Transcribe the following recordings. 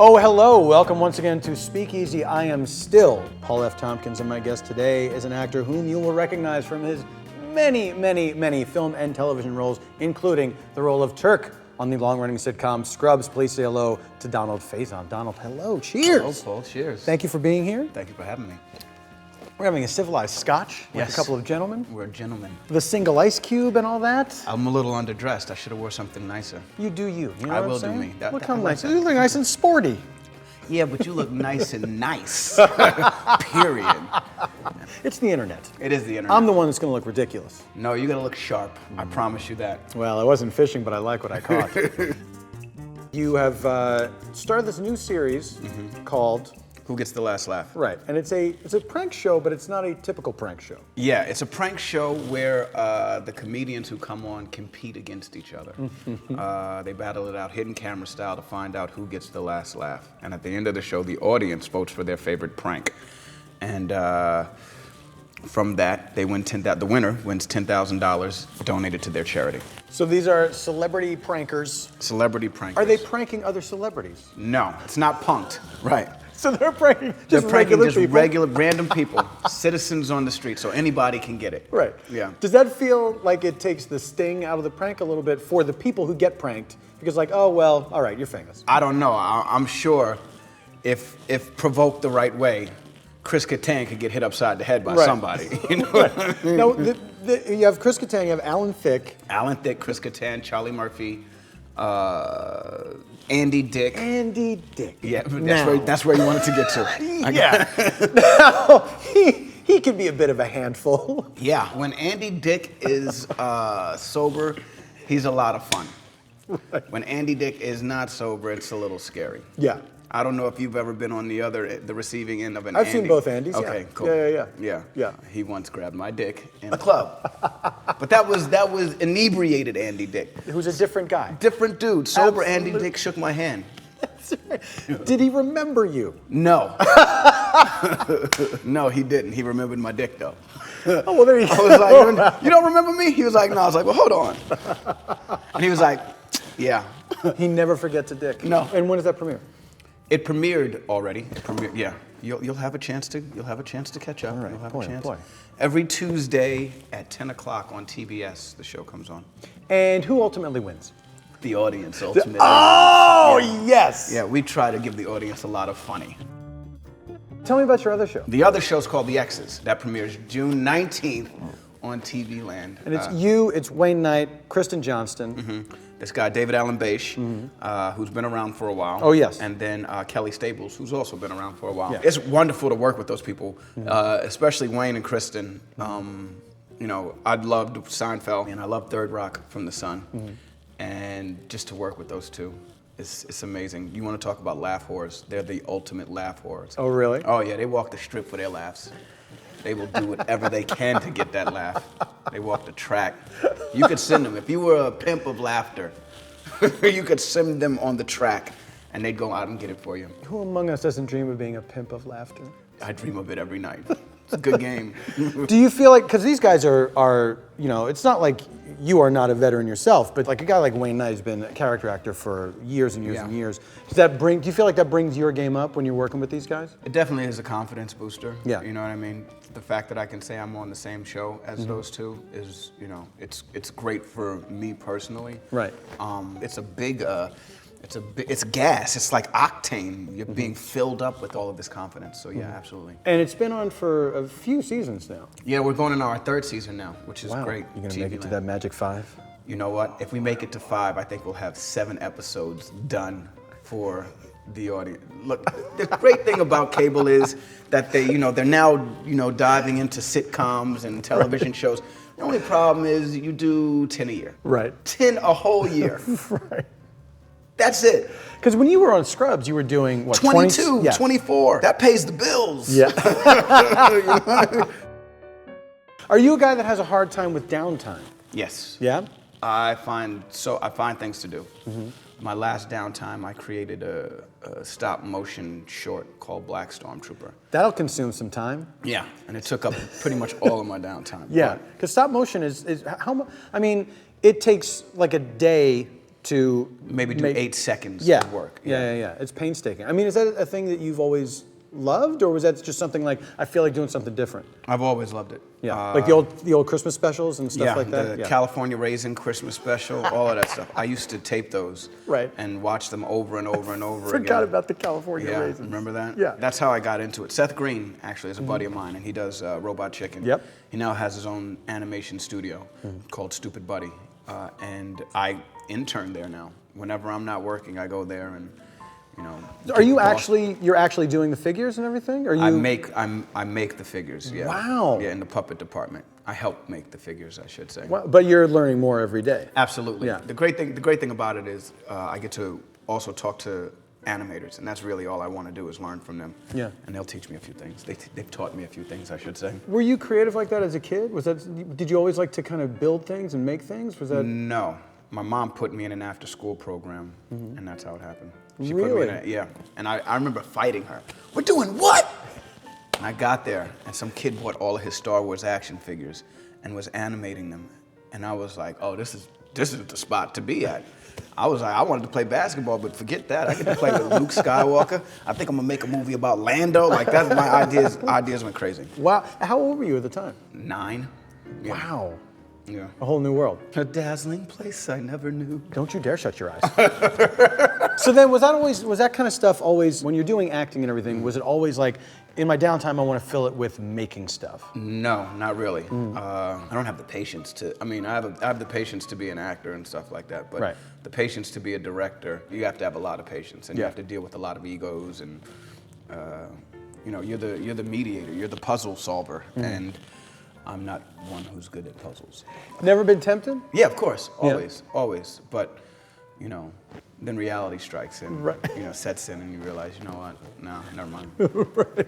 Oh, hello. Welcome once again to Speakeasy. I am still Paul F. Tompkins, and my guest today is an actor whom you will recognize from his many film and television roles, including the role of Turk on the long-running sitcom Scrubs. Please say hello to Donald Faison. Donald, hello. Cheers. Hello, Paul. Cheers. Thank you for being here. Thank you for having me. We're having a civilized scotch with a couple of gentlemen. We're gentlemen. The single ice cube and all that. I'm a little underdressed. I should have wore something nicer. You do you. You know I what will I'm saying? do me. Look how nice. You look nice and sporty. Yeah, but you look nice and nice. Period. It's the internet. It is the internet. I'm the one that's going to look ridiculous. No, you gotta look sharp. I promise you that. Well, I wasn't fishing, but I like what I caught. You have started this new series called... Who Gets the Last Laugh? Right, and it's a prank show, but it's not a typical prank show. Yeah, it's a prank show where the comedians who come on compete against each other. They battle it out hidden camera style to find out who gets the last laugh. And at the end of the show, the audience votes for their favorite prank. And from that, they win the winner wins $10,000 donated to their charity. So these are celebrity prankers. Celebrity prankers. Are they pranking other celebrities? No, it's not punked. Right. So they're pranking They're just pranking regular just people? regular, random people, citizens on the street, so anybody can get it. Right. Yeah. Does that feel like it takes the sting out of the prank a little bit for the people who get pranked? Because like, oh, well, all right, you're famous. I don't know. I'm sure if provoked the right way, Chris Kattan could get hit upside the head by somebody. You know? Right. Now, you have Chris Kattan, you have Alan Thicke. Alan Thicke, Chris Kattan, Charlie Murphy, Andy Dick. Andy Dick. Yeah, that's where you wanted to get to. Yeah. Now, he can be a bit of a handful. Yeah, when Andy Dick is sober, he's a lot of fun. Right. When Andy Dick is not sober, it's a little scary. Yeah. I don't know if you've ever been on the receiving end of an I've Andy. seen both Andys. Okay, yeah. cool. Yeah. He once grabbed my dick in a club, but that was inebriated Andy Dick. Who's a different guy. Different dude. Sober Absolutely. Andy Dick shook my hand. That's right. Did he remember you? No. No, he didn't. He remembered my dick though. Oh, well, there you go. I was like, you don't remember me? He was like, no. I was like, well, hold on. And he was like, yeah. He never forgets a dick. No. And when does that premiere? It premiered already. Yeah. You'll have a chance to catch up. All right. You'll have Boy, a chance. boy. Every Tuesday at 10 o'clock on TBS, the show comes on. And who ultimately wins? The audience ultimately. Oh, yes. Yeah, we try to give the audience a lot of funny. Tell me about your other show. The other show's called The Exes. That premieres June 19th on TV Land. And it's Wayne Knight, Kristen Johnston. This guy, David Allen Beish, who's been around for a while. Oh, yes. And then Kelly Stables, who's also been around for a while. Yeah. It's wonderful to work with those people, especially Wayne and Kristen. You know, I loved Seinfeld, and I love Third Rock from the Sun. And just to work with those two, it's amazing. You want to talk about laugh whores? They're the ultimate laugh whores. Oh, really? Oh, yeah, they walk the strip for their laughs. They will do whatever they can to get that laugh. They walk the track. You could send them. If you were a pimp of laughter, you could send them on the track, and they'd go out and get it for you. Who among us doesn't dream of being a pimp of laughter? I dream of it every night. It's a good game. Do you feel like, because these guys are, you know, it's not like you are not a veteran yourself, but like a guy like Wayne Knight has been a character actor for years and years and years. Do you feel like that brings your game up when you're working with these guys? It definitely is a confidence booster. Yeah. You know what I mean? The fact that I can say I'm on the same show as those two is, you know, it's great for me personally. Right. It's a big, it's gas. It's like octane. You're being filled up with all of this confidence. So yeah, absolutely. And it's been on for a few seasons now. Yeah, we're going into our third season now, which is great. You're gonna make it to that magic 5? You know what? If we make it to 5, I think we'll have 7 episodes done for the audience. Look, the great thing about cable is that they're now, diving into sitcoms and television shows. The only problem is you do 10 a year. Right. 10 a whole year. Right. That's it. Because when you were on Scrubs, you were doing what? 22, 20? 24. That pays the bills. Yeah. Are you a guy that has a hard time with downtime? Yes. Yeah? I find things to do. My last downtime, I created a stop motion short called Black Stormtrooper. That'll consume some time. Yeah, and it took up pretty much all of my downtime. Yeah, because stop motion is how much? I mean, it takes like a day to maybe do 8 seconds yeah. of work. Yeah. It's painstaking. I mean, is that a thing that you've always loved, or was that just something like, I feel like doing something different? I've always loved it. Yeah, like the old Christmas specials and stuff like that? The California Raisin Christmas special, all of that stuff. I used to tape those and watch them over and over and over again. Forgot about the California Raisins. Remember that? Yeah. That's how I got into it. Seth Green, actually, is a buddy of mine, and he does Robot Chicken. Yep. He now has his own animation studio called Stupid Buddy, and I intern there now. Whenever I'm not working, I go there and, you know. Are you you're actually doing the figures and everything? Or you? I make the figures, yeah. Wow. Yeah, in the puppet department. I help make the figures, I should say. Wow. But you're learning more every day. Absolutely. Yeah. The great thing about it is I get to also talk to animators, and that's really all I want to do is learn from them. Yeah. And they'll teach me a few things. They've taught me a few things, I should say. Were you creative like that as a kid? Did you always like to kind of build things and make things? Was that? No. My mom put me in an after-school program, and that's how it happened. She really? Put me in and I remember fighting her. We're doing what? And I got there, and some kid bought all of his Star Wars action figures and was animating them. And I was like, oh, this is the spot to be at. I was like, I wanted to play basketball, but forget that. I get to play with Luke Skywalker. I think I'm gonna make a movie about Lando. Like, that's my ideas went crazy. Wow. How old were you at the time? 9. Yeah. Wow. Yeah. A whole new world. A dazzling place I never knew. Don't you dare shut your eyes. So then, was that kind of stuff always, when you're doing acting and everything, was it always like, in my downtime, I want to fill it with making stuff? No, not really. I don't have the patience to, I have the patience to be an actor and stuff like that, but the patience to be a director, you have to have a lot of patience, and you have to deal with a lot of egos, and you know, you're the mediator, you're the puzzle solver, and I'm not one who's good at puzzles. Never been tempted? Yeah, of course, always. But, you know, then reality strikes in, you know, sets in, and you realize, you know what? No, never mind. Right.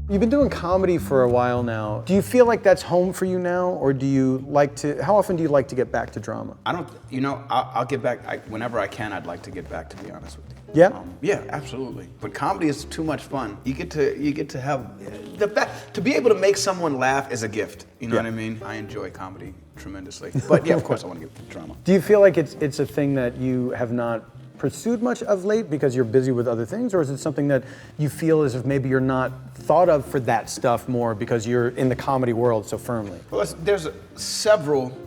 You've been doing comedy for a while now. Do you feel like that's home for you now, or do you like to? How often do you like to get back to drama? I don't. You know, I'll get back whenever I can. I'd like to get back, to be honest with you. Yeah. Yeah, absolutely. But comedy is too much fun. You get to have to be able to make someone laugh is a gift. You know what I mean? I enjoy comedy tremendously. But yeah, of course, I want to get drama. Do you feel like it's a thing that you have not pursued much of late because you're busy with other things, or is it something that you feel as if maybe you're not thought of for that stuff more because you're in the comedy world so firmly? Well, there's several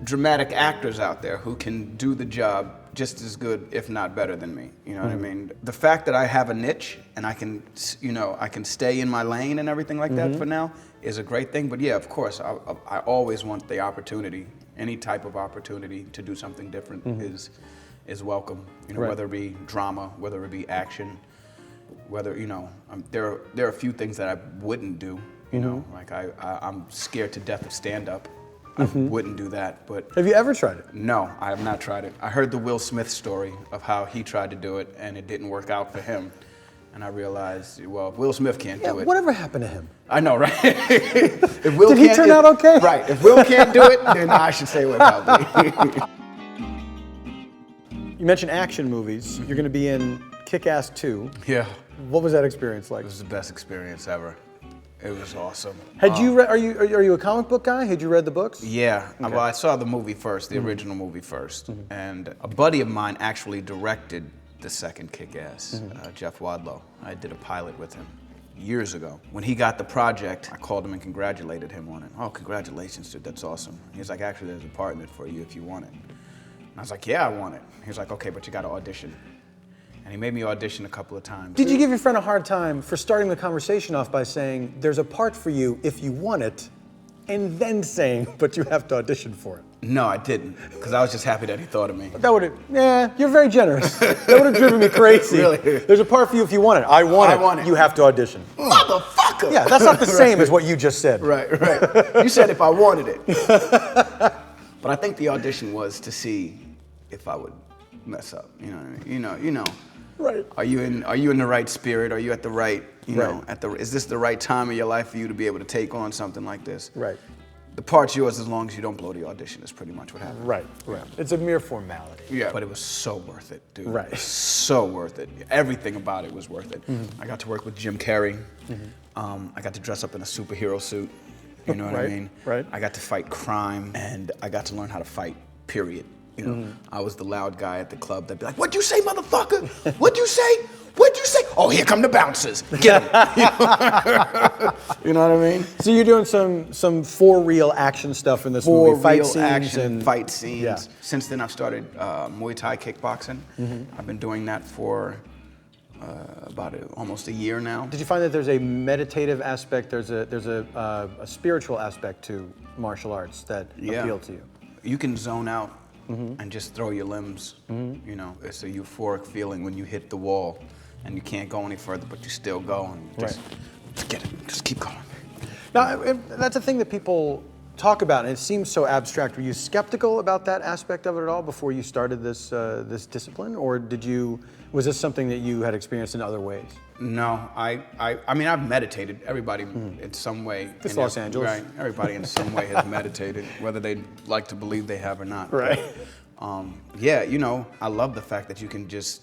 dramatic actors out there who can do the job just as good, if not better than me. You know what I mean? The fact that I have a niche and I can, you know, I can stay in my lane and everything like that for now is a great thing. But yeah, of course, I always want the opportunity, any type of opportunity to do something different is welcome. You know, whether it be drama, whether it be action, whether, you know, there are a few things that I wouldn't do. You know, like I'm scared to death of stand-up. I wouldn't do that, but... Have you ever tried it? No, I have not tried it. I heard the Will Smith story of how he tried to do it and it didn't work out for him. And I realized, well, if Will Smith can't do it... Whatever happened to him? I know, right? If Will Did he turn out okay? Right. If Will can't do it, then I should stay away probably. You mentioned action movies. You're going to be in Kickass 2. Yeah. What was that experience like? It was the best experience ever. It was awesome. Had you read? Are you a comic book guy? Had you read the books? Yeah. Okay. Well, I saw the movie first, the original movie first, and a buddy of mine actually directed the second Kick-Ass, Jeff Wadlow. I did a pilot with him years ago. When he got the project, I called him and congratulated him on it. Oh, congratulations, dude, that's awesome. He was like, actually, there's a part in it for you if you want it. And I was like, yeah, I want it. He was like, okay, but you got to audition. And he made me audition a couple of times. Did you give your friend a hard time for starting the conversation off by saying, there's a part for you if you want it, and then saying, but you have to audition for it? No, I didn't, because I was just happy that he thought of me. That would have, you're very generous. That would have driven me crazy. Really? There's a part for you if you want it. I want it. You have to audition. Motherfucker! Yeah, that's not the same as what you just said. Right. You said if I wanted it. But I think the audition was to see if I would mess up. You know what I mean? You know. Right. Are you in the right spirit? Are you at the right, you know, is this the right time of your life for you to be able to take on something like this? Right. The part's yours as long as you don't blow the audition is pretty much what happened. Right. It's a mere formality. Yeah. But it was so worth it, dude. Right. It was so worth it. Everything about it was worth it. I got to work with Jim Carrey. I got to dress up in a superhero suit. You know what I mean? Right. I got to fight crime, and I got to learn how to fight, period. You know, I was the loud guy at the club that'd be like, "What'd you say, motherfucker? What'd you say? What'd you say? Oh, here come the bouncers. Get 'em." You know what I mean? So you're doing some for real action stuff in this movie, fight scenes fight scenes. Yeah. Since then, I've started Muay Thai kickboxing. I've been doing that for about almost a year now. Did you find that there's a meditative aspect, there's a spiritual aspect to martial arts that appeal to you? You can zone out and just throw your limbs. You know, it's a euphoric feeling when you hit the wall and you can't go any further, but you still go and just forget it. Just keep going. Now, that's a thing that people talk about, and it seems so abstract. Were you skeptical about that aspect of it at all before you started this this discipline, or was this something that you had experienced in other ways? No, I mean, I've meditated. Everybody in some way. It's Los Angeles. Right. Everybody in some way has meditated, whether they like to believe they have or not. Right. But, yeah, you know, I love the fact that you can just,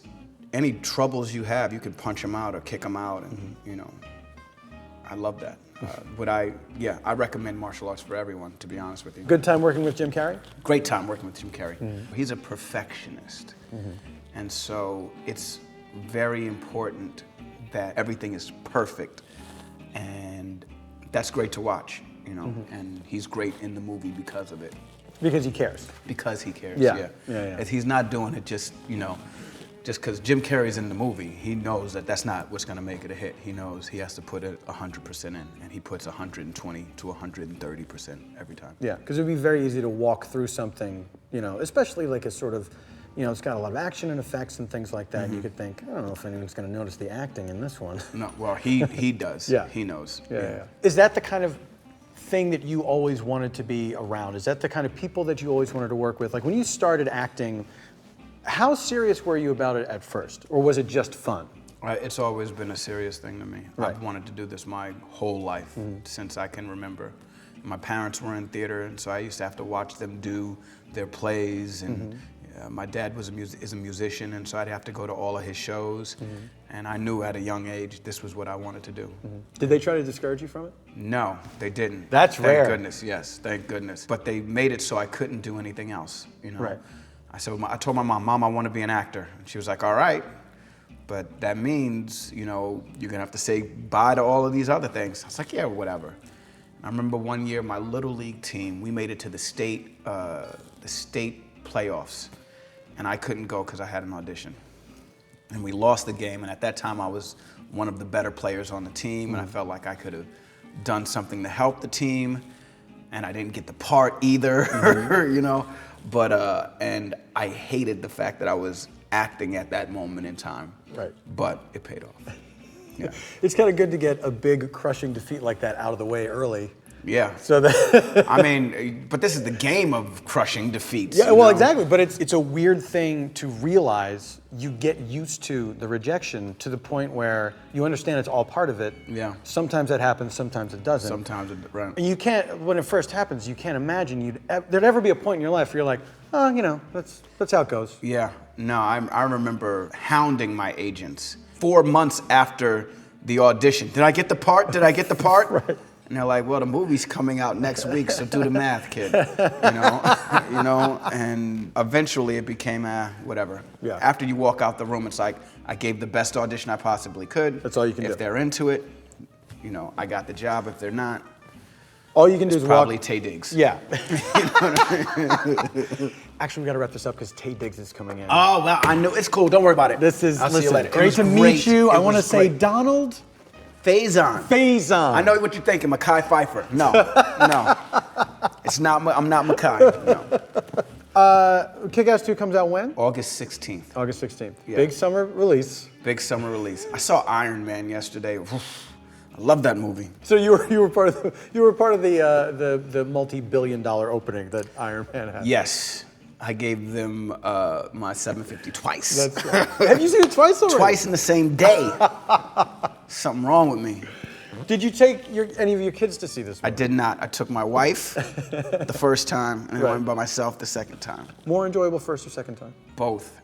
any troubles you have, you can punch them out or kick them out, and you know, I love that. I recommend martial arts for everyone, to be honest with you. Good time working with Jim Carrey? Great time working with Jim Carrey. He's a perfectionist. And so it's very important that everything is perfect. And that's great to watch, you know. And he's great in the movie because of it. Because he cares. Because he cares, Yeah. He's not doing it just, you know, just because Jim Carrey's in the movie. He knows that that's not what's going to make it a hit. He knows he has to put it 100% in, and he puts 120 to 130% every time. Yeah, because it would be very easy to walk through something, you know, especially like a sort of, you know, it's got a lot of action and effects and things like that. And you could think, I don't know if anyone's going to notice the acting in this one. No, well, he does. Yeah. He knows. Yeah. Is that the kind of thing that you always wanted to be around? Is that the kind of people that you always wanted to work with? Like when you started acting, how serious were you about it at first? Or was it just fun? It's always been a serious thing to me. Right. I've wanted to do this my whole life, since I can remember. My parents were in theater, and so I used to have to watch them do their plays. And my dad is a musician, and so I'd have to go to all of his shows. And I knew at a young age this was what I wanted to do. Did they try to discourage you from it? No, they didn't. That's rare. Thank goodness, yes, thank goodness. But they made it so I couldn't do anything else, you know? Right. I told my mom, I want to be an actor. And she was like, all right, but that means, you know, you're going to have to say bye to all of these other things. I was like, yeah, whatever. And I remember one year, my Little League team, we made it to the state playoffs, and I couldn't go because I had an audition. And we lost the game, and at that time, I was one of the better players on the team, and I felt like I could have done something to help the team, and I didn't get the part either, you know? But, and I hated the fact that I was acting at that moment in time. Right. But it paid off. Yeah. It's kind of good to get a big crushing defeat like that out of the way early. Yeah. So that I mean, but this is the game of crushing defeats. Yeah, you well, know? exactly. But it's a weird thing to realize. You get used to the rejection to the point where you understand it's all part of it. Yeah. Sometimes that happens, sometimes it doesn't. Sometimes it, right. And you can't, when it first happens, you can't imagine there'd ever be a point in your life where you're like, oh, you know, that's how it goes. Yeah. No, I remember hounding my agents 4 months after the audition. Did I get the part? Did I get the part? Right. And they're like, well, the movie's coming out next week, so do the math, kid. You know, and eventually it became whatever. Yeah. After you walk out the room, it's like, I gave the best audition I possibly could. That's all you can do. If they're into it, you know, I got the job. If they're not, all you can do is probably walk. Tay Diggs. Yeah. Actually, we got to wrap this up because Tay Diggs is coming in. Oh, well, I know. It's cool. Don't worry about it. This is, I'll see you later. great to meet you. I want to say Donald Faison. Faison. I know what you're thinking, Mekhi Phifer. No, no. It's not, I'm not Mekhi, no. Kickass 2 comes out when? August 16th. August 16th. Yeah. Big summer release. Big summer release. I saw Iron Man yesterday. I love that movie. So you were part of the multi-billion-dollar opening that Iron Man had. Yes. I gave them my 750 twice. That's right. Have you seen it twice already? Twice in the same day. Something wrong with me. Did you take any of your kids to see this movie? I did not. I took my wife the first time, and I went by myself the second time. More enjoyable first or second time? Both.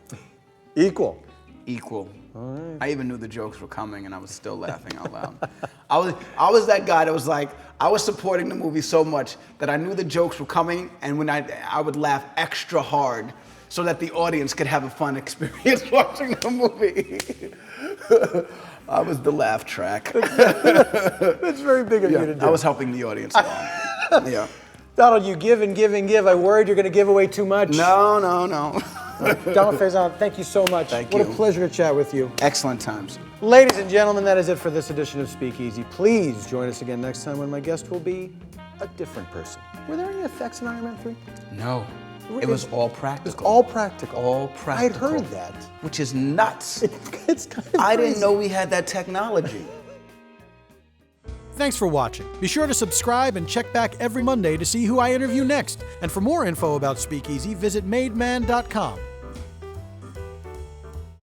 Equal. Equal. All right. I even knew the jokes were coming, and I was still laughing out loud. I was that guy that was like, I was supporting the movie so much that I knew the jokes were coming, and when I would laugh extra hard so that the audience could have a fun experience watching the movie. I was the laugh track. That's very big of you to do. I was helping the audience along. Yeah. Donald, you give and give and give. I worried you're going to give away too much. No. Donald Faison, thank you so much. Thank you. you. What a pleasure to chat with you. Excellent times. Ladies and gentlemen, that is it for this edition of Speakeasy. Please join us again next time when my guest will be a different person. Were there any effects in Iron Man 3? No. It was all practical. It was all practical. All practical. I'd heard that. Which is nuts. It's kind of I crazy. didn't know we had that technology. Thanks for watching. Be sure to subscribe and check back every Monday to see who I interview next. And for more info about Speakeasy, visit mademan.com.